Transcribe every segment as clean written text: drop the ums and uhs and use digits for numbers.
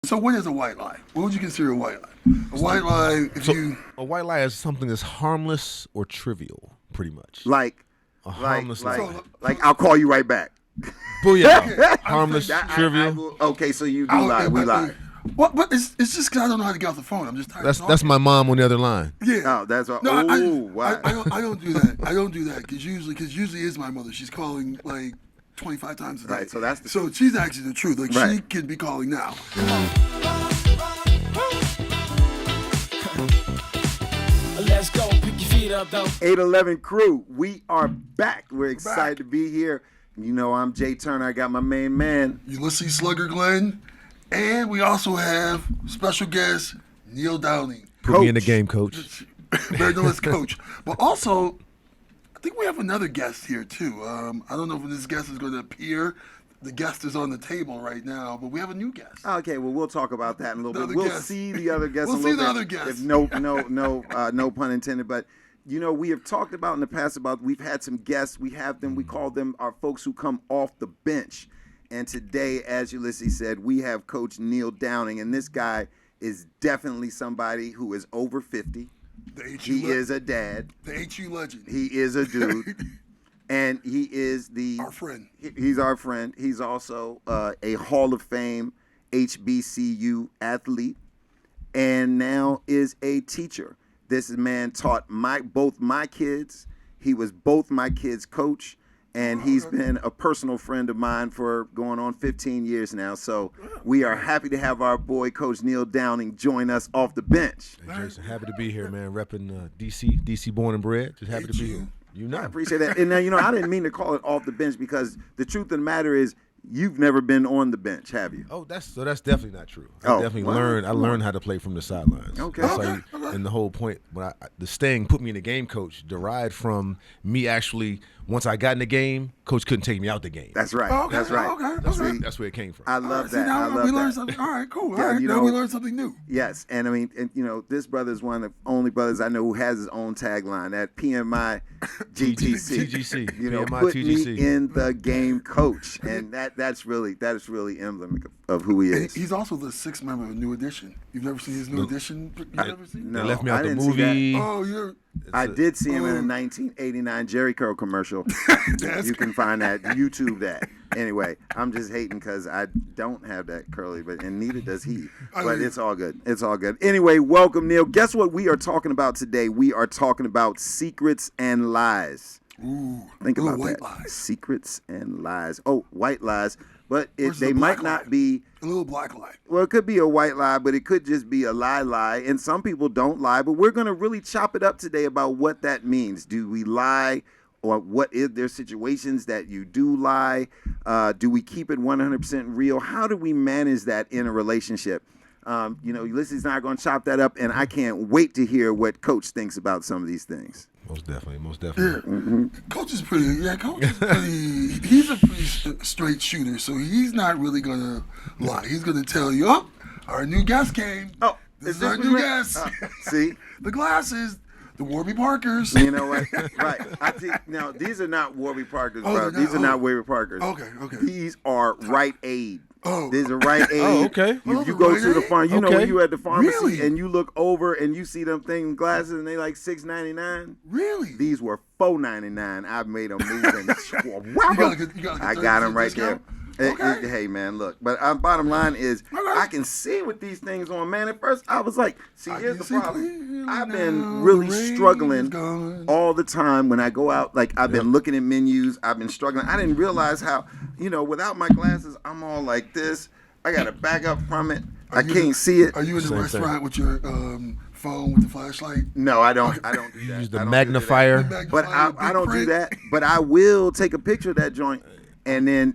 So what is a white lie? What would you consider a white lie? A white lie, A white lie is something that's harmless or trivial, pretty much. Like harmless lie. like I'll call you right back. Booyah. Harmless, trivial. Okay, so you do lie. We lie. What? But it's just because I don't know how to get off the phone. I'm just tired. That's my mom on the other line. Yeah. Oh, that's right. No, Wow. I don't do that. I don't do that because usually it's my mother. She's calling like 25 times a day. Right. So so she's actually the truth. Like right. She can be calling now. Let's go, pick your feet up though. 811 crew, we are back. We're excited to be here. You know, I'm Jay Turner. I got my main man, Ulysses Slugger Glenn, and we also have special guest Neal Downing. Put me in the game, coach. Better known as Coach. But also, I think we have another guest here too. I don't know if this guest is going to appear. The guest is on the table right now, but we have a new guest. Okay, well, we'll talk about that in a little bit. We'll see the other guests. We'll see the other guests. If no pun intended. But you know, we have talked about in the past about we've had some guests. We have them. We call them our folks who come off the bench. And today, as Ulysses said, we have Coach Neal Downing, and this guy is definitely somebody who is over 50. He is a dad. The HU legend. He is a dude. And he is our friend. He's our friend. He's also a Hall of Fame HBCU athlete, and now is a teacher. This man taught both my kids. He was both my kids' coach, and he's been a personal friend of mine for going on 15 years now. So we are happy to have our boy, Coach Neal Downing, join us off the bench. Hey, Jason, happy to be here, man. Repping DC born and bred. Just happy to be here. You know. I appreciate that. And now, you know, I didn't mean to call it off the bench because the truth of the matter is you've never been on the bench, have you? Oh, that's definitely not true. I learned how to play from the sidelines. Okay. And the whole point, the staying put me in the game, coach, derived from me actually, once I got in the game, coach couldn't take me out the game. That's right. Okay, That's right. Okay. That's where it came from. I love that. Now I love we that. learned something. All right, cool. Yeah, All right, you now know, we learned something new. Yes, and I mean, you know, this brother is one of the only brothers I know who has his own tagline, that PMI GTC. TGC. You know, PMI put TGC. me in the game, coach, and that's really emblematic of who he is. He's also the sixth member of New Edition. You've never seen his New Edition? You've never seen? No, They left me I out the didn't see that. movie. Oh, you're. I did see him in a 1989 Jerry Curl commercial. You can find that, YouTube that. Anyway, I'm just hating because I don't have that curly, and neither does he. But it's all good. It's all good. Anyway, welcome, Neal. Guess what we are talking about today? We are talking about secrets and lies. Ooh, Think about white that. lies. Secrets and lies. Oh, white lies. But Versus they a might black not lie. be. A little black lie. Well, it could be a white lie, but it could just be a lie. And some people don't lie. But we're going to really chop it up today about what that means. Do we lie? Or what is there situations that you do lie? Do we keep it 100% real? How do we manage that in a relationship? You know, Ulysses and I are going to chop that up, and I can't wait to hear what Coach thinks about some of these things. Most definitely. Yeah. Coach is pretty. He's a pretty straight shooter, so he's not really gonna lie. He's gonna tell you, "Oh, our new guest came. Oh, this is our new guest. See, the glasses, the Warby Parkers. you know what? Right. I think now these are not Warby Parkers, bro. These are not Warby Parkers. Okay. These are Rite Aid. Oh. These are Rite Aid. Oh, okay. You go to the farm. You know when you at the pharmacy Really? and you look over and you see them thing glasses and they like $6.99. Really? These were $4.99. I made a move and I a got them right discount? there. Okay. Hey man, look. But bottom line is, Okay. I can see with these things on. Man, at first I was like, see, here's the can see problem. clearly I've now, been really the rain is struggling gone. all the time when I go out. Like I've been looking at menus. I've been struggling. I didn't realize how, you know, without my glasses, I'm all like this. I got to back up from it. I can't see it. Are you in the Same restaurant with your phone with the flashlight? No, I don't. I don't do that. Use the I don't do magnifier. that. But I don't do that. But I will take a picture of that joint and then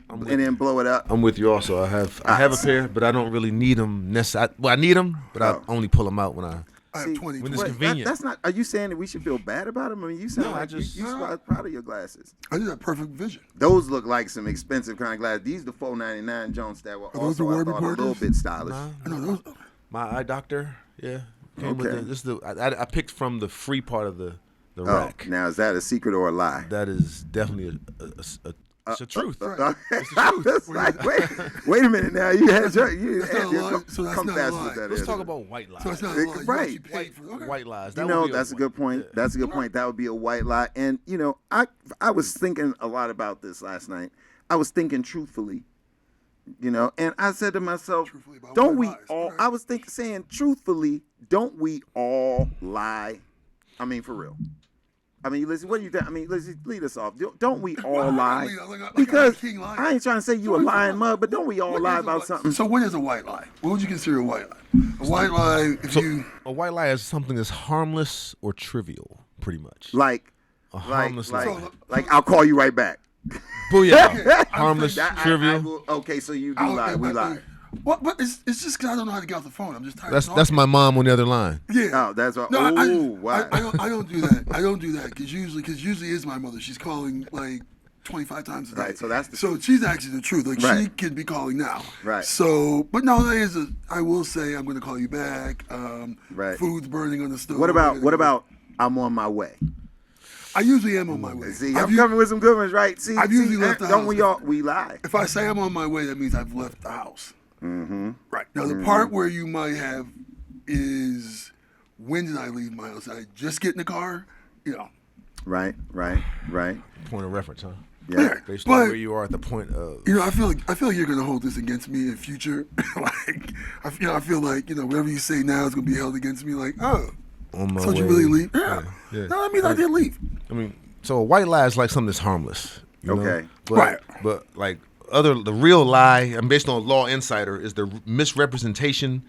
blow it up. I'm with you also. I have a pair, but I don't really need them necessarily. Well, I need them, but I only pull them out when I have 20. when it's But convenient. that's not. Are you saying that we should feel bad about them? I mean, you sound No, I like just- you proud of your glasses. I just have perfect vision. Those look like some expensive kind of glasses. These the $4.99 joints that were those the also I Warby thought a little Parkers? bit stylish. I know those. My eye doctor, yeah. Came with Okay. this is I picked from the free part of the Oh, rack. now is that a secret or a lie? That is definitely It's the truth. It's the truth. It's like, wait a minute now. You had your So that's come not a fast lie. with that. Let's answer. talk about white lies. So it's not a lie. You Right. actually paid for it. Okay. White lies. You That know, would be that's a good point. Yeah. That's a good point. That would be a white lie. And you know, I was thinking a lot about this last night. I was thinking truthfully, you know, and I said to myself, Truthfully about don't white we lies. all? Okay. I was saying truthfully, don't we all lie? I mean, for real. I mean, listen, what do you think? I mean, let's lead us off. Don't we all lie? Because I ain't trying to say you a lying mug, but don't we all lie about something? So what is a white lie? What would you consider a white lie? A white lie, if you... A white lie is something that's harmless or trivial, pretty much. Like harmless lie. like I'll call you right back. Booyah. Harmless, I trivial. will, okay, so you do lie. We lie. What? But it's just because I don't know how to get off the phone. I'm just tired. That's my mom on the other line. Yeah. Oh, that's what. No, Wow. I don't do that. I don't do that because usually is my mother. She's calling like 25 times a day. Right, so that's the she's actually the truth. Like she Right. could be calling now. Right. So, but no, that is I will say I'm going to call you back. Right. Food's burning on the stove. What about I'm on my way? I usually am on my way. See, I'm coming with some good ones, right? See, I've usually left the don't house. we lie? If I say I'm on my way, that means I've left the house. Mm-hmm. Right. Now, the part where you might have is when did I leave my house? Did I just get in the car? You know. Right. Point of reference, huh? Yeah. Based But- on where you are at the point of. You know, I feel like you're gonna hold this against me in future. Like, I feel like whatever you say now is gonna be held against me. Like, oh, On my so you way. really leave? Yeah. Yeah. No, that means I did leave. I mean, so a white lie is like something that's harmless. You know? Okay. But, Right. But like the real lie, and based on Law Insider, is the misrepresentation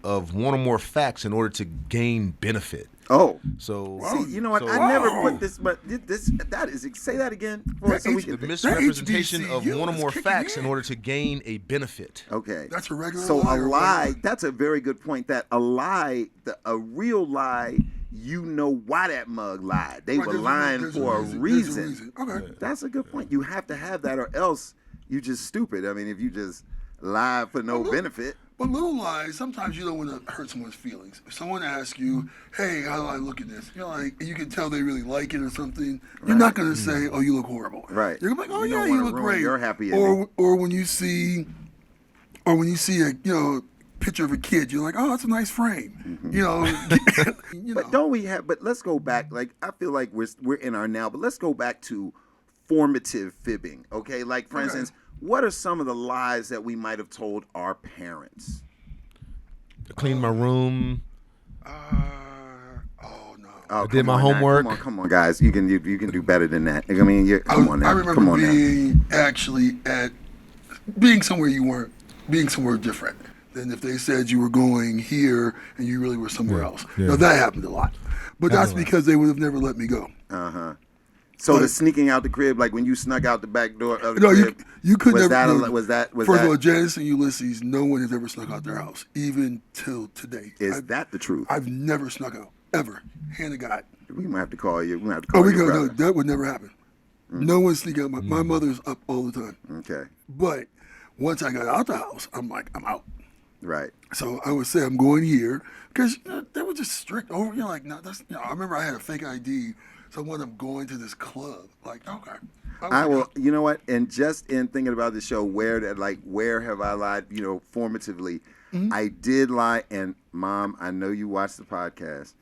of one or more facts in order to gain benefit. Oh. So See, you know what? so- I never put this, but that is. Say that again for us so we the can. misrepresentation of HBCU one or is more kicking facts in. in order to gain a benefit. Okay. That's a regular So lie a or lie, white lie? that's a very good point. That a lie, a real lie, you know why that mug lied. They Right, were there's lying there's for a There's reason. Okay. That's a good point. You have to have that, or else you just stupid. I mean, if you just lie for no benefit. But little lies, sometimes you don't want to hurt someone's feelings. If someone asks you, hey, how do I look at this? You're like, you can tell they really like it or something. You're not going to say, oh, you look horrible. Right. You're going to be like, oh, You yeah, don't you wanna look ruin great. your happy or when you see a picture of a kid, you're like, oh, that's a nice frame. Mm-hmm. But don't we have? But let's go back. Like I feel like we're in our now. But let's go back to formative fibbing. Okay, like for instance, what are some of the lies that we might have told our parents? Clean my room. Oh, no. Oh, I did my come on now. homework. Come on, guys. You can do better than that. I mean, come on now. I remember Come on now. being somewhere you weren't, being somewhere different than if they said you were going here and you really were somewhere else. yeah. Now, that happened a lot. But that's Happened a lot. because they would have never let me go. So the But- sneaking out the crib, like when you snuck out the back door of the No, crib, you could was never. that? Was that? First of all, Janice and Ulysses, no one has ever snuck out their house, even till today. Is that the truth? I've never snuck out, ever. Hand to God. We might have to call you. We might have to Oh, call we your go. No, brother. that would never happen. No one sneak out. My mother's up all the time. Okay, But once I got out the house, I'm like, I'm out. right. So I would say I'm going here because they were just strict over. You're like, no, that's. I remember I had a fake ID, so when I'm going to this club, like, okay. I will. You know what? And just in thinking about the show, where have I lied? You know, formatively, I did lie. And Mom, I know you watched the podcast.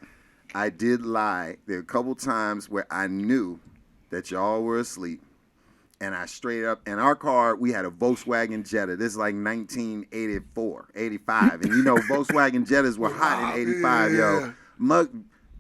I did lie. There were a couple times where I knew that y'all were asleep, and I straight up. In our car, we had a Volkswagen Jetta. This is like 1984, 85, and you know Volkswagen Jettas were hot in '85, Yeah. yo.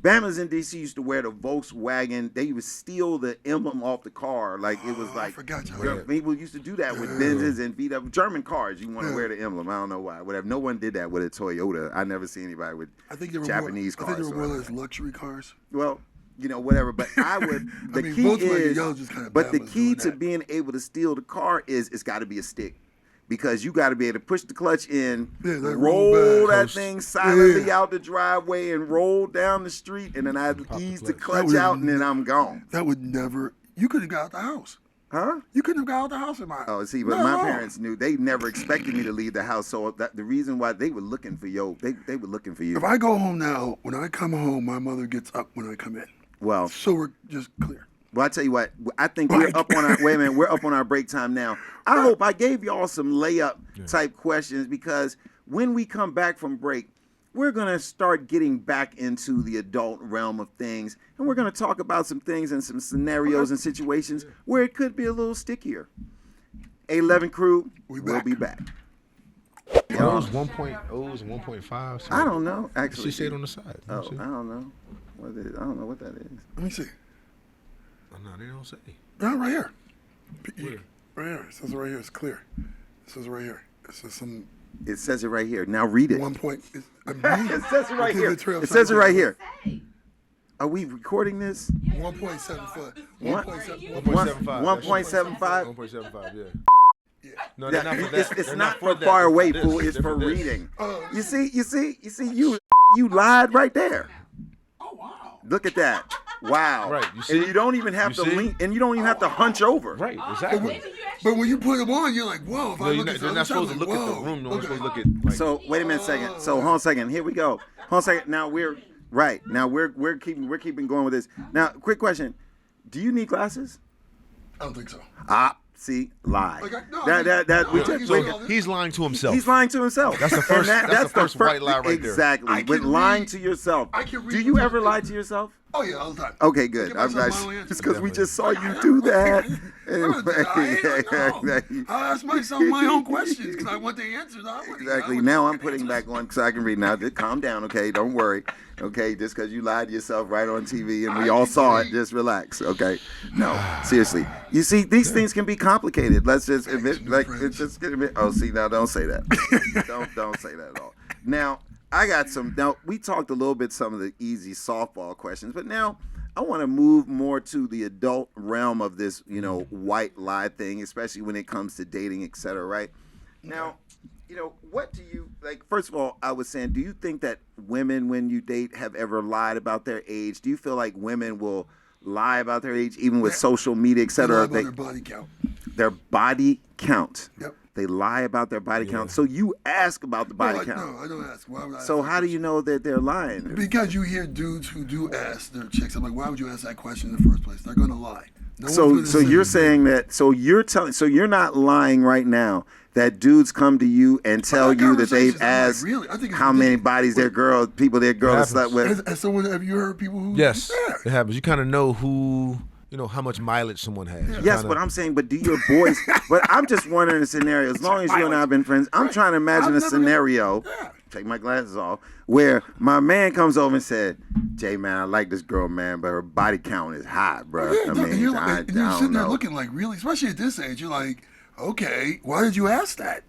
Bama's in DC used to wear the Volkswagen. They would steal the emblem off the car. Like it was like forgot y'all girl- had- people used to do that with Benzes and beat up German cars. You want to wear the emblem. I don't know why. Whatever. No one did that with a Toyota. I never see anybody with I think they were Japanese more, cars. I think they were or more or whatever. less luxury cars. Well, you know, whatever. But I would. The I mean, key Volkswagen is. Yellow just kinda But the Bama's key doing to that. being able to steal the car is it's got to be a stick. Because you got to be able to push the clutch in, Yeah, that roll roll back that house. thing silently Yeah. out the driveway and roll down the street, and then I ease the clutch. clutch out, and then I'm gone. That would never. You could have got out the house. Huh? You couldn't have got out the house in my. Oh, see, but No. my parents knew. They never expected me to leave the house. So that the reason why they were looking for they were looking for you. If I go home now, when I come home, my mother gets up when I come in. Well, So we're just clear. Well, I tell you what, I think we're up on our wait a minute, we're up on our break time now. I hope I gave y'all some layup type questions because when we come back from break, we're gonna start getting back into the adult realm of things, and we're gonna talk about some things and some scenarios and situations where it could be a little stickier. 11 crew, we'll be back. Are those 1.0s and 1.5s? I don't know. Actually, She said on the side. Oh, I don't know. I don't know what that is. Let me see. Oh, no, they don't say. No, right here. Where? Right here. It says it right here. It's clear. It says it right here. It says some It says it right here. Now read it. 1 point. It It says it right here. It It says it right here. Are we recording this? 1.7 foot. What? 1.7. 1.75. 1.75, yeah. Yeah. No, they're not for that. It's They're not for that. far They're away, this. fool. It's They're for this. reading. Oh, You see, you lied right there. Oh, wow. Look at that. Wow. Right, you see? And you don't even have You to see? lean, and you don't even have to hunch over. Right, exactly. But when you put them on, you're like, whoa. If I No, look at they're the not supposed to other look side, at the whoa. room. No one's Okay. supposed to look at. Like, So wait a minute, second. So hold on a second. Here we go. Hold on a second. Now we're keeping going with this. Now, quick question: do you need glasses? I don't think so. See, lie. Okay, no, he's lying to himself. He's lying to himself. That's the first. And that's the first white lie right there. Exactly. I With can lying read- to yourself. I can read Do you what's ever up lie there. to yourself? Oh, yeah, all the time. Okay, good. Give I'm myself not my own just because we Definitely. just saw you do that. I'll ask myself my own questions because I want the answers. Exactly. Now I'm putting back on so I can read. Now, just calm down, okay? Don't worry, okay? Just because you lied to yourself right on TV and we all saw it, just relax, okay? No, seriously. You see, these things can be complicated. Let's just admit, like, it's just gonna be. Oh, see, now don't say that. don't say that at all. Now, I got some. Now we talked a little bit some of the easy softball questions, but now I want to move more to the adult realm of this, white lie thing, especially when it comes to dating, et cetera, right? Now, what do you like? First of all, I was saying, do you think that women, when you date, have ever lied about their age? Do you feel like women will lie about their age, even with social media, et cetera? About their body count. Their body count. Yep. They lie about their body count. So you ask about the body count. No, I don't ask. Why would I So ask how that do you know that they're lying? question? Because you hear dudes who do ask their chicks. I'm like, why would you ask that question in the first place? They're gonna lie. No one's So gonna say you're anything. saying that. So you're not lying right now. That dudes come to you and tell you that they've conversations, I'm like, asked really? I think it's how many ridiculous. bodies their girl has slept with. As someone, have you heard people who? Yes, Yeah. it happens. You kind of know who, how much mileage someone has. You Yes, kinda- but I'm saying, but do your boys? But I'm just wondering a scenario. As long as you and I have been friends, I'm trying to imagine I've a never- scenario. Yeah. Take my glasses off. Where my man comes over and said, "Jay, man, I like this girl, man, but her body count is high, bro. Yeah, I no, mean, and you're, I and you're don't sitting there know." looking like, really, especially at this age, you're like, okay, why did you ask that?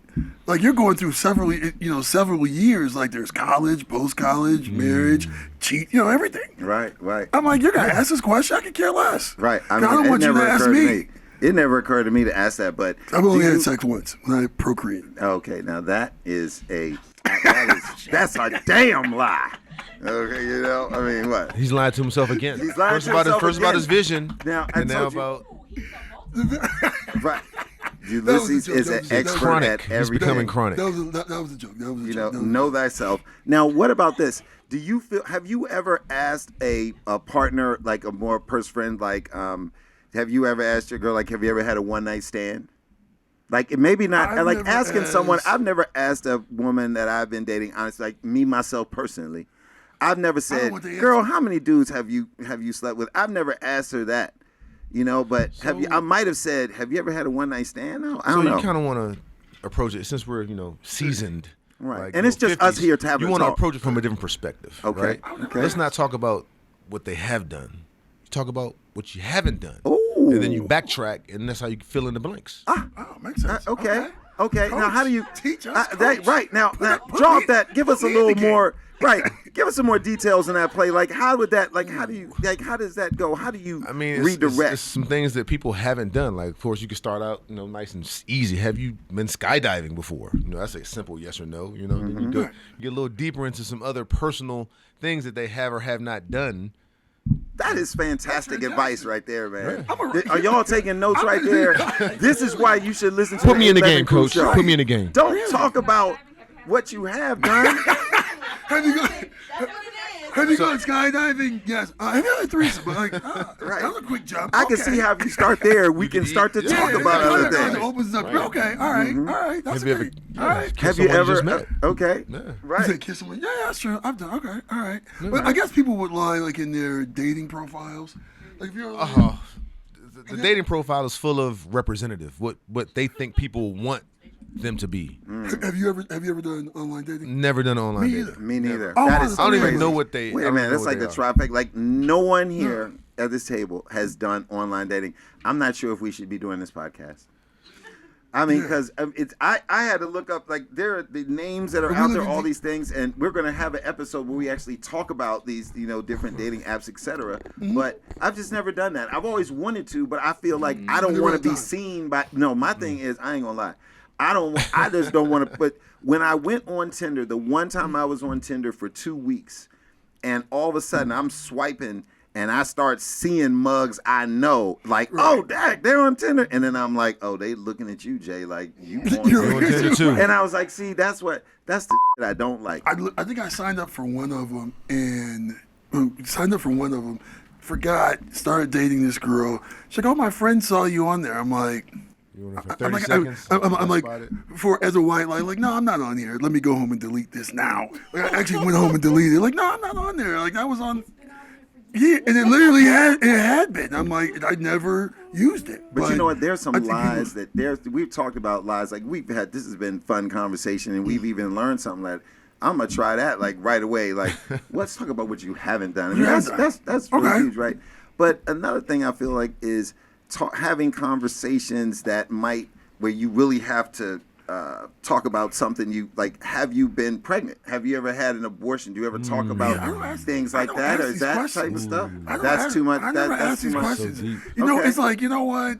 Like you're going through several years. Like there's college, post-college, marriage, cheat, everything. Right. I'm like, you're gonna ask this question? I could care less. Right. I I mean, don't it want you never to ask occurred to me. me. It never occurred to me to ask that, but I've only do had you- sex once when I procreated. Okay, now that's a damn lie. Okay, I mean, what? He's lying to himself again. He's lying first to about himself his again. vision. Now, I and now told you- about Right. was Ulysses a joke, is that an was a joke. expert Chronic. at He's everything. becoming chronic. That was a joke. That was a joke. Know thyself. Now, what about this? Do you feel? Have you ever asked a partner, like a more close friend, like, have you ever asked your girl, like, have you ever had a one night stand? Like, maybe not. I've Like never asking someone. asked- I've never asked a woman that I've been dating. Honestly, like me myself personally, I've never said, want the "Girl, answer. how many dudes have you slept with?" I've never asked her that. But have you? I might have said, "Have you ever had a one night stand?" No, I So don't you know. kind of want to approach it since we're seasoned. Right. like, And it's just us here to have You a want to talk. approach it from a different perspective. Okay. Right? Okay. Let's not talk about what they have done. Talk about what you haven't done. Ooh. And then you backtrack, and that's how you fill in the blanks. Oh, makes sense. Okay. Now, how do you teach us? right now? Put Draw me- up that. Give us a put me in little the game. more. Right. Give us some more details in that play. Like, how would that? Like, how do you? Like, how does that go? How do you I mean, redirect? it's some things that people haven't done. Like, of course, you can start out, nice and easy. Have you been skydiving before? That's a simple yes or no. Then Mm-hmm. you get a little deeper into some other personal things that they have or have not done. That is fantastic advice right there, man. I'm a- Are y'all taking notes right there? This is why you should listen to Put me in the 11 game, Crew Coach. Show. Put me in the game. Don't talk about what you have done. Have you got? That's what it is. Have you gone skydiving? Yes. Have you had a threesome? But like, that was a quick jump. I can see how if you start there, we can start to talk about other It things. opens up. Okay, all right. That's Have you ever great. All right. Have you ever? met? Okay, Yeah. You right. said kiss someone? Yeah, that's true. I've done. Okay, all right. But I guess people would lie like in their dating profiles. Like if you're The dating profile is full of representative. What they think people want them to be. have you ever done online dating? Never done online Me dating. either. Me neither. Oh, That is I don't even crazy. know what they. Wait I a don't minute, know that's what like the they are. trifecta. Like no one here at this table has done online dating. I'm not sure if we should be doing this podcast. I mean, because I had to look up like there are the names that are out there, all these things, and we're gonna have an episode where we actually talk about these, different dating apps, etc. But I've just never done that. I've always wanted to, but I feel like I don't want to be seen by. No, my thing is I ain't gonna lie. I just don't want to. But when I went on Tinder, the one time I was on Tinder for 2 weeks, and all of a sudden I'm swiping. And I start seeing mugs I know, like, oh, dang, they're on Tinder. And then I'm like, oh, they looking at you, Jay, like, you on Tinder too. And I was like, see, that's the shit I don't like. I think I signed up for one of them and forgot, started dating this girl. She's like, oh, my friend saw you on there. I'm like, You want it for I'm 30 like, seconds? I'm like, Spot it. as a white lie, like, no, I'm not on here. Let me go home and delete this now. Like, I actually went home and deleted it. Like, no, I'm not on there. Like, I was on. Yeah, and it literally had been. I'm like, I never used it. But you know what? There's some I think lies we've talked about lies. Like this has been fun conversation, and we've even learned something that I'm gonna try that like right away. Like, let's talk about what you haven't done. I mean, that's really huge, right? But another thing I feel like is having conversations that where you really have to talk about something you like. Have you been pregnant? Have you ever had an abortion? Do you ever talk about things like that, or is that type of stuff? That's too much. I never That's ask too these much. questions. Okay. It's like, you know what?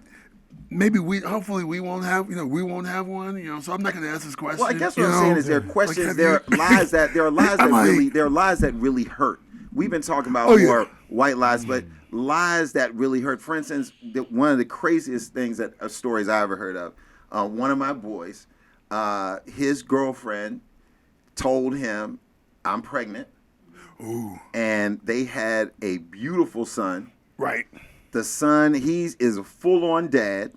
Maybe hopefully we won't have one. So I'm not going to ask this question. Well, I guess what I'm saying is there are questions, Like, there are lies that really hurt. We've been talking about more white lies, but lies that really hurt. For instance, one of the craziest stories I ever heard of. One of my boys, his girlfriend told him, "I'm pregnant," and they had a beautiful son. Right. The son, is a full-on dad.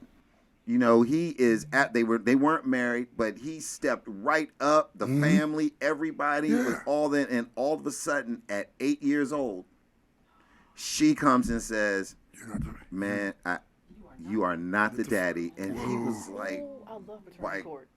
They weren't married, but he stepped right up. The family, everybody was all there, and all of a sudden, at 8 years old, she comes and says, "Man, you are not the daddy," and he was like, I love paternity like, court.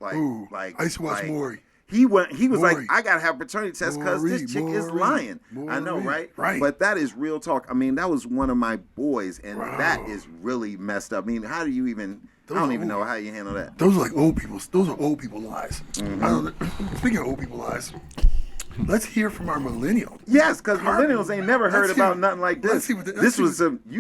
I used to watch Maury. He was like, Maury. I gotta have a paternity test because this chick is lying. I know, right? Right. But that is real talk. I mean, that was one of my boys, and that is really messed up. I mean, how do you even? I don't even know how you handle that. Those are like old people. Those are old people lies. I don't know. Speaking of old people lies, let's hear from our millennial. Yes, because millennials ain't never heard about nothing like this. You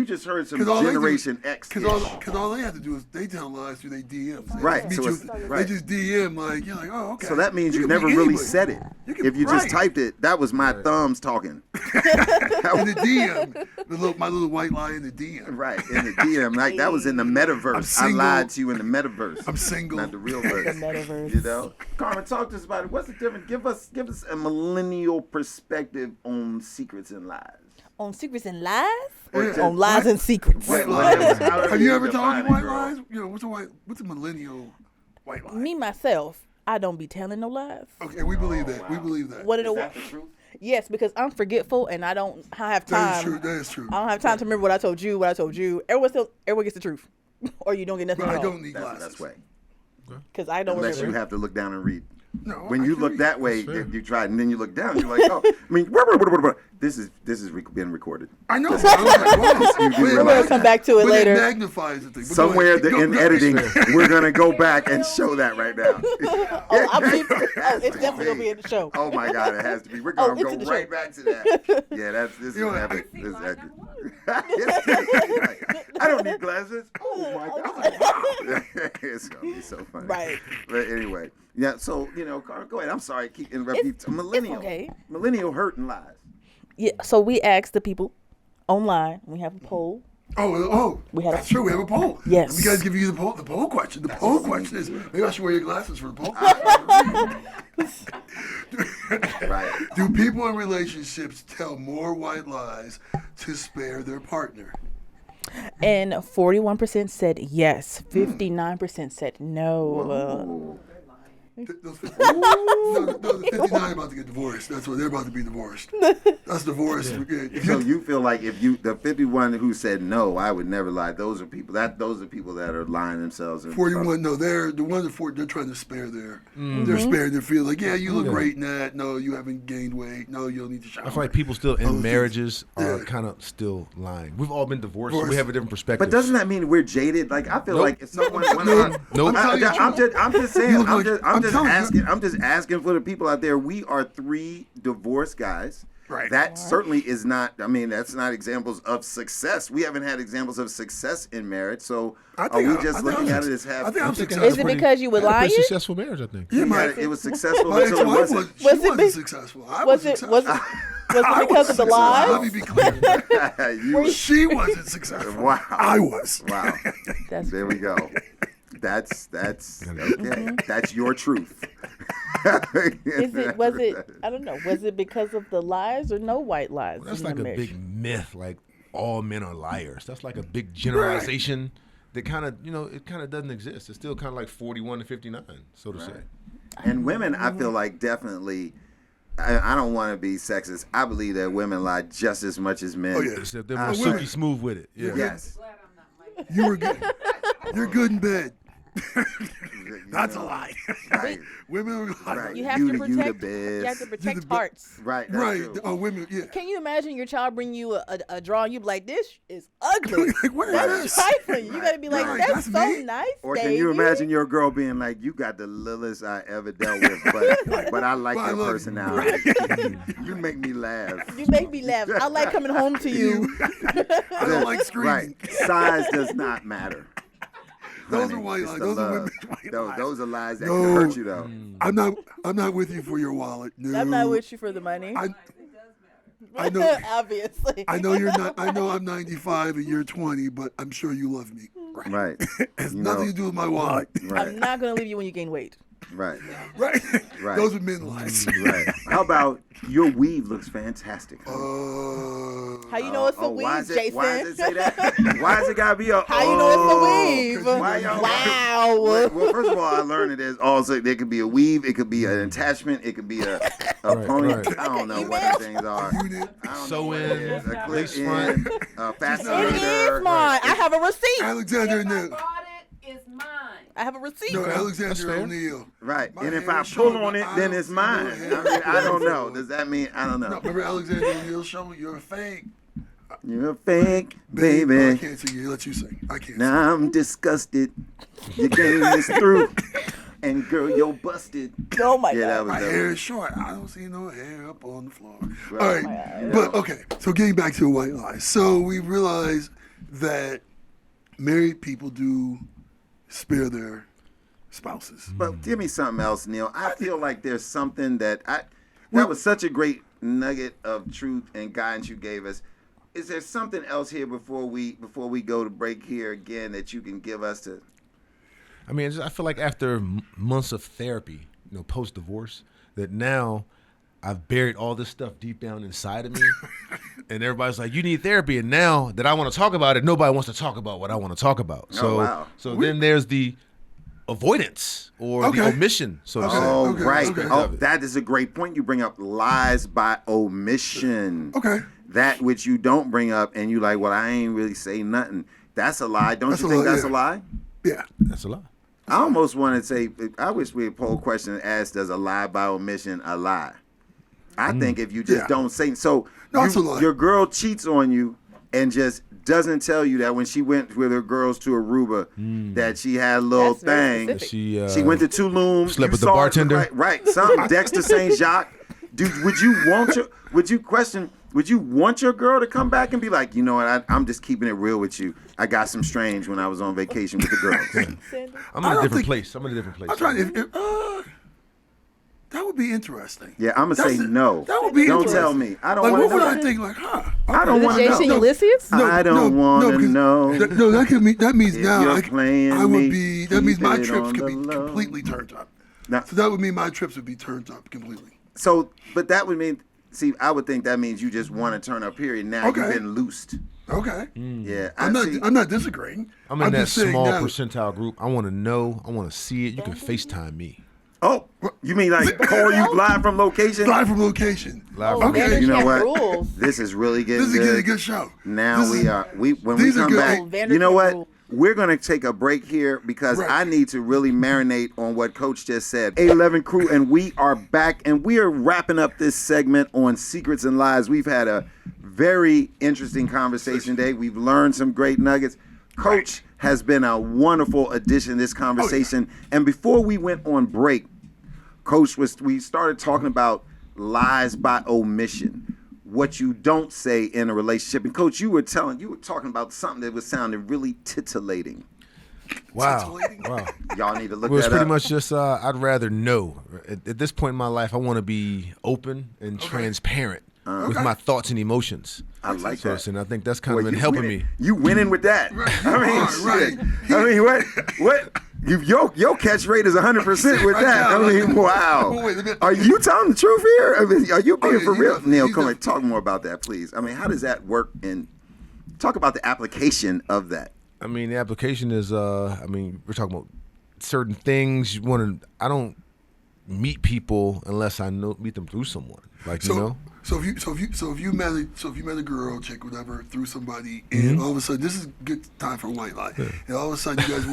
just heard some Generation X. Because all they have to do is they tell lies through their DMs. Right. They just DM like, you're like, oh, okay. So that means you can never be really anybody. said it. If you just typed it, that was my thumbs talking. In the DM, my little white lie in the DM. Right, in the DM. Like, that was in the metaverse. I lied to you in the metaverse. I'm single. Not the real verse. The metaverse. Carmen, talk to us about it. What's the difference? Give us a millennial perspective on secrets and lies. On secrets and lies? Yeah. On lies and secrets. White lies. Have you ever told Define me white it, girl. lies? What's a millennial white lie? Me, myself, I don't be telling no lies. Okay, we believe that. Wow. We believe that. What Is that the truth? Yes, because I'm forgetful and I have time. That is true. That is true. I don't have time to remember what I told you. Everyone gets the truth. Or you don't get nothing But at I all. don't need glasses. That's way. Because I don't Unless you remember. have to look down and read. No, When I you can look read. that way, you try, and then you look down. You're like, oh, I mean, this is being recorded. I know. I was like, wow. You do But realize We'll come back to it but later. It magnifies the thing. But Somewhere go ahead. in editing, we're gonna go back and show that right now. It's definitely going to be in the show. Oh my God, it has to be. We're gonna it's go in the right show. back to that. Yeah, this is You know what, epic. This is epic. I don't need glasses. Oh my God. It's gonna be so funny. Right. But anyway, yeah. So Carl, go ahead. I'm sorry, I keep interrupting you. Millennial. okay. Millennial hurt and lies. Yeah, so we asked the people online. We have a poll. We had a- that's true. We have a poll. Yes. Let me guys give you the poll question. The poll question is, maybe I should wear your glasses for the poll. Right. Do people in relationships tell more white lies to spare their partner? And 41% said yes. 59% said no. Those 59, no, the 59 about to get divorced. That's what they're about to be divorced. That's divorce. If So you feel like if you the 51 who said no, I would never lie. Those are people that are lying themselves. And 41, no, they're the ones that they're trying to spare their. They're sparing their feel like, yeah, you look great in that. No, you haven't gained weight. No, you don't need to shower. I feel like people still in Those marriages things. are Yeah. kind of still lying. We've all been divorced, so we have a different perspective. But doesn't that mean we're jaded? Like I feel Nope. like if someone Nope. I'm just saying. You look I'm like- just I'm telling you. asking. I'm just asking for the people out there. We are 3 divorced guys. Right. That certainly is not. I mean, that's not examples of success. We haven't had examples of success in marriage. So I are think we I- just I think looking I'm at it as suc- half? I think I'm think successful. Is it because you were Had a pretty lying? successful marriage, I think. Yeah, It was successful my until it ex-wife wasn't. was. She Was it wasn't be- successful. I Was was it successful. because of the Let me lies? be clear. You- She wasn't successful. Wow. I was. Wow. That's There we go. That's okay. That's your truth. was it I don't know, was it because of the lies or no white lies? That's in like the a marriage? big myth, like all men are liars. That's like a big generalization that kind of, it kind of doesn't exist. It's still kind of like 41 to 59, so to say. And women, I feel like definitely. I don't want to be sexist. I believe that women lie just as much as men. Oh, yeah. Except they're more women- silky smooth with it. Yeah. Yes. You were good. You're good in bed. That's a lie. Right. Women are lying. Right. You have You to the protect best. you have to protect the be- hearts. Right. That's Right. true. Oh, women. Yeah. Can you imagine your child bring you a drawing? You be like, this is ugly. Like, what is Right. this? Trifling. You gotta be like, Right, that's that's so me. nice, Or baby. can you imagine your girl being like, "You got the littlest I ever dealt with, but I like But I your love you." personality. You make me laugh." You make me laugh. I like coming home to you. I don't like screaming. Right. Size does not matter. Those Honey, are white it's lies. the Those are love. women's white lies. Those are lies that No. can hurt you, though. I'm not with you for your wallet. No. I'm not with you for the money. I know. Obviously. I know you're not. I know I'm 95 and you're 20, but I'm sure you love me. Right. It has You nothing know- to do with my wallet. Right. I'm not gonna leave you when you gain weight. Right. Right. Right. Those are men lies. Right. How about your weave looks fantastic? How you know it's a weave, why is it, Jason? Why does it say that? Why is it gotta be a? How you know it's a weave? Why y'all- Wow. Well, first of all, I learned that there's also there could be a weave, it could be an attachment, it could be a pony. right. I don't know what the things are. Unit. I don't Sew know what it in, is. A lace clip front. in, a It fascinator. is mine. I have a receipt. Alexander If I Neal. bought it, it's mine. I have a receipt. No, That's Alexander fair. O'Neal. Right, My and if hair I is pull showing, on it, I then don't it's see mine. no I hair. mean, I don't know. Does that mean I don't No, know? remember Alexander O'Neal show? You're a fake. You're a fake, No, I baby. can't sing. You. Let you sing. I can't. Sing. Now I'm disgusted. Your game is through, and girl, you're busted. Oh my Yeah, that god. was My that. hair is short. I don't see no hair up on the floor. Right. All right, but okay. So getting back to white lies. So we realize that married people do spare their spouses. But give me something else, Neil. I feel like there's something that was such a great nugget of truth and guidance you gave us. Is there something else here before we go to break here again that you can give us to? I mean, I feel like after months of therapy, post divorce, that now I've buried all this stuff deep down inside of me, and everybody's like, "You need therapy." And now that I want to talk about it, nobody wants to talk about what I want to talk about. So, wow. so then there's the avoidance or the Okay. omission, so to say. Oh, okay, right. okay. Oh, that is a great point. You bring up lies by omission. Okay. That which you don't bring up, and you like, well, I ain't really say nothing. That's a lie. Don't That's you a think lie, that's yeah. a lie? Yeah. That's a lie. I almost want to say, I wish we had poll question and ask, does a lie by omission a lie? I think if you just Yeah. don't say, so No, it's a lie. your girl cheats on you and just doesn't tell you that when she went with her girls to Aruba, that she had a little That's very thing. specific. She went to Tulum. slept you with the saw it, bartender? right? Something. Dexter St. Jacques. Dude, would you want your girl to come back and be like, you know what? I'm just keeping it real with you. I got some strange when I was on vacation with the girls. I'm I in a don't different think- place. I'm in a different place. I'm trying. That would be interesting. Yeah, I'm gonna say no. That would be Don't interesting. tell me. I don't Like, want what to would know. I think? Like, huh? I don't Is it want to Jason know. Ulysses? I don't want to because know. No, that could mean that means If now you're playing I would me, be. That means my keep it trips on could the be low. completely turned up. Now- So that would mean my trips would be turned up completely. So, but that would mean. See, I would think that means you just want to turn up. Period. Now Okay. you've been loosed. Okay. Yeah, I'm not disagreeing. I'm in that just saying small now- percentile group. I want to know. I want to see it. You can FaceTime me. Oh, you mean like call you live from location? Live from location. Live Oh, from Okay. Vandercamp You know what? rules. This is really getting This is good. a good show. Now This we is- are when we these are come good. back. Oh, You know Vanderkamp what? rule. We're gonna take a break here because Right. I need to really marinate on what Coach just said. A11 crew, and we are back, and we are wrapping up this segment on secrets and lies. We've had a very interesting conversation today. We've learned some great nuggets. Coach has been a wonderful addition to this conversation. And before we went on break, Coach we started talking about lies by omission. What you don't say in a relationship. And Coach, you were talking about something that was sounding really titillating. Wow. Wow. Y'all need to look Well, it's that pretty up. much just I'd rather know. At this point in my life, I want to be open and transparent with my thoughts and emotions. I like So, that. and I think that's kind Boy, of been you helping winning. me. You winning with that. I mean, Right, shit. I mean, what? Your catch rate is 100% with that. I mean, wow. Oh, wait a minute. Are you telling the truth here? I mean, are you being yeah, for he's real? definitely- Neal, he's come on, definitely- talk more about that, please. I mean, how does that work? And talk about the application of that. I mean, the application is, we're talking about certain things. I don't meet people unless I meet them through someone. Like, So, you know? so if you met a girl, chick, whatever, through somebody, Mm-hmm. and all of a sudden, this is good time for a white lie. And all of a sudden, you guys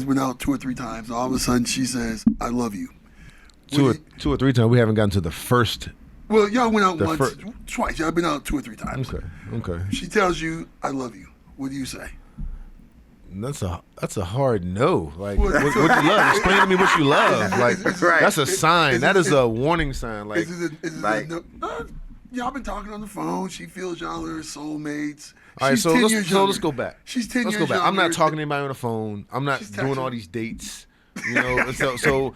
went out two or three times. And all of a sudden, she says, "I love you." Two or three times. We haven't gotten to the first. Well, y'all went out The once, fir- twice. Y'all been out two or three times. Okay. She tells you, "I love you." What do you say? That's a hard no. Like, Well, what you love? Explain to me what you love. Like, Right. that's a sign. Is That it- is a warning sign. Like, Is it like- y'all been talking on the phone. She feels y'all are soulmates. all right, She's so 10 let's years so let's younger. go back. She's 10 Let's years go back. I'm not younger. talking to anybody on the phone. I'm not She's doing texting. all these dates. You know, so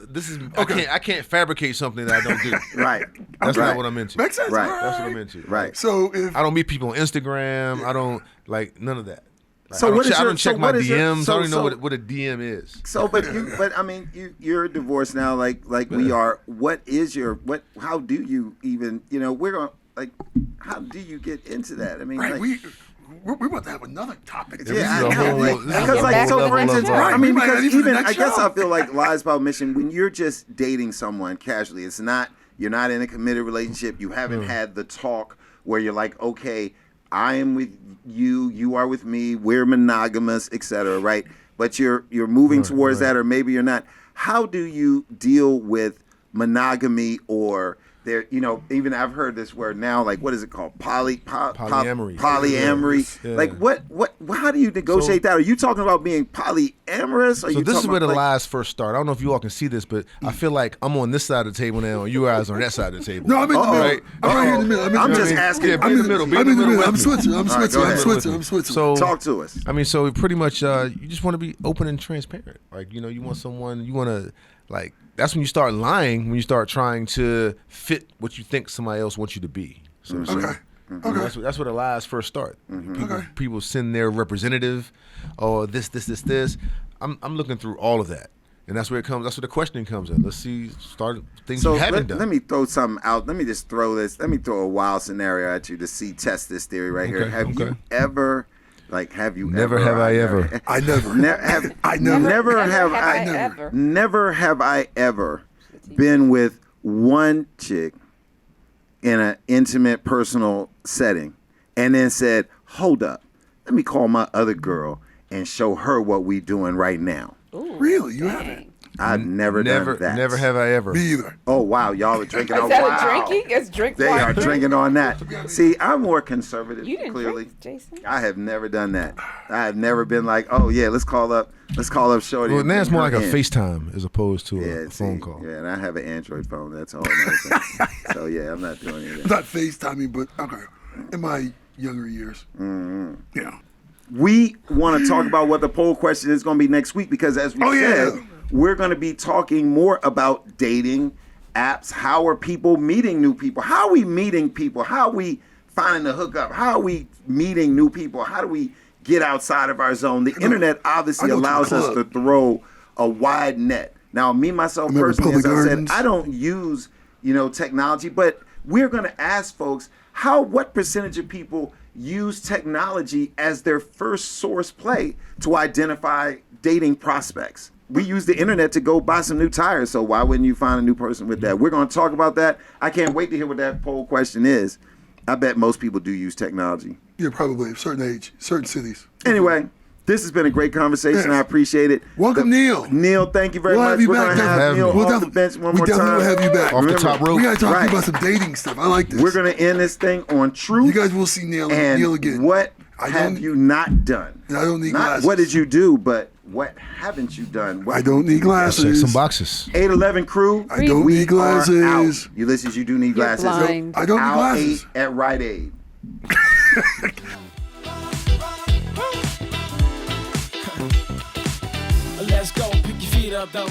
this is I can't fabricate something that I don't do. Right. That's Right. not what I'm into. Makes sense. Right. All That's what I'm into. Right. So if I don't meet people on Instagram. I don't like none of that. Like, So I don't what is check, I your- don't so check my what is your- DMs. so- I don't even know so- what a DM is. So, but I mean, you're divorced now, like we are. What is your what? How do you even? You know, we're going like. How do you get into that? I mean, right, like, we're about to have another topic. This is yeah, a I know. whole- Like, this is because a like whole so, for level instance, of, I mean, we might because not even even the next I guess show. I feel like lies by omission when you're just dating someone casually. It's not you're not in a committed relationship. You haven't had the talk where you're like, okay, I am with you, you are with me, we're monogamous, etc. Right? But you're moving towards that, or maybe you're not. How do you deal with monogamy or there? You know, even I've heard this word now. Like, what is it called? Polyamory. Polyamory. Yeah. Like, what? How do you negotiate that? Are you talking about being polyamorous? Are So you this is talking where the about, like, lies first start. I don't know if you all can see this, but I feel like I'm on this side of the table now, and you guys on that side of the table. No, I'm in the middle. Right? I'm right here in the middle. I'm in the just middle. asking. Yeah, be I'm in the middle. Be I'm in the middle. I'm with me. switching. I'm All right, switching. go I'm ahead. switching. I'm switching. So Talk to us. I mean, so pretty much, you just want to be open and transparent. Like, you know, you want someone, you want to, like, that's when you start lying, when you start trying to fit what you think somebody else wants you to be. So to say. Okay. You know, that's where the lies first start. Okay. People send their representative, or this. I'm looking through all of that. And that's where it comes. That's where the questioning comes in. Let's see, start things So you haven't done. let me throw something out. Let me just throw this. Let me throw a wild scenario at you to test this theory right here. Okay, Have you okay. ever, like, have you Never ever? have I ever. I never. I never. Never have I ever. Never have I ever been with one chick in an intimate, personal setting, and then said, "Hold up, let me call my other girl and show her what we doing right now." Really, you haven't. I've never done that. Never have I ever. Me either. Oh wow, y'all are drinking. Is Oh, that wow. a drinking? It's drink They water. are drinking on that. See, I'm more conservative. You didn't clearly. drink, Jason. I have never done that. I have never been like, oh yeah, let's call up Shorty. Well, and now it's bring more her like a in. FaceTime as opposed to Yeah, a phone see, call. Yeah, and I have an Android phone. That's all. Another thing. So yeah, I'm not doing any of I'm that. not FaceTiming, but okay. In my younger years. Mm-hmm. Yeah. We want to talk about what the poll question is going to be next week because, as we Oh, yeah. said, we're going to be talking more about dating apps? How are people meeting new people? How are we meeting people? How are we finding the hookup? How are we meeting new people? How do we get outside of our zone? The internet obviously I go to the allows us club. to throw a wide net. Now, me, myself, Remember personally, as Public I Gardens? said, I don't use, technology, but we're going to ask folks, what percentage of people use technology as their first source play to identify dating prospects? We use the internet to go buy some new tires, so why wouldn't you find a new person with that? We're going to talk about that. I can't wait to hear what that poll question is. I bet most people do use technology. Yeah, probably a certain age, certain cities. Anyway, this has been a great conversation. Yes. I appreciate it. Welcome, Neal. Neal, thank you very We'll much. have you We're back. going to have Have Neal me. off the bench one more definitely time. will have you back. Off the Remember, top rope. We got to talk Right. about some dating stuff. I like this. We're going to end this thing on truth. You guys will see Neal and again. what I have don't- you not done? And I don't need Not glasses. what did you do, but what haven't you done? What I don't need Check glasses. some boxes. 811 crew. I don't we need glasses. Are out. Ulysses, you do need You're glasses. blind. I don't need Aisle glasses. 8 at Rite Aid. Let's go, pick your feet up though.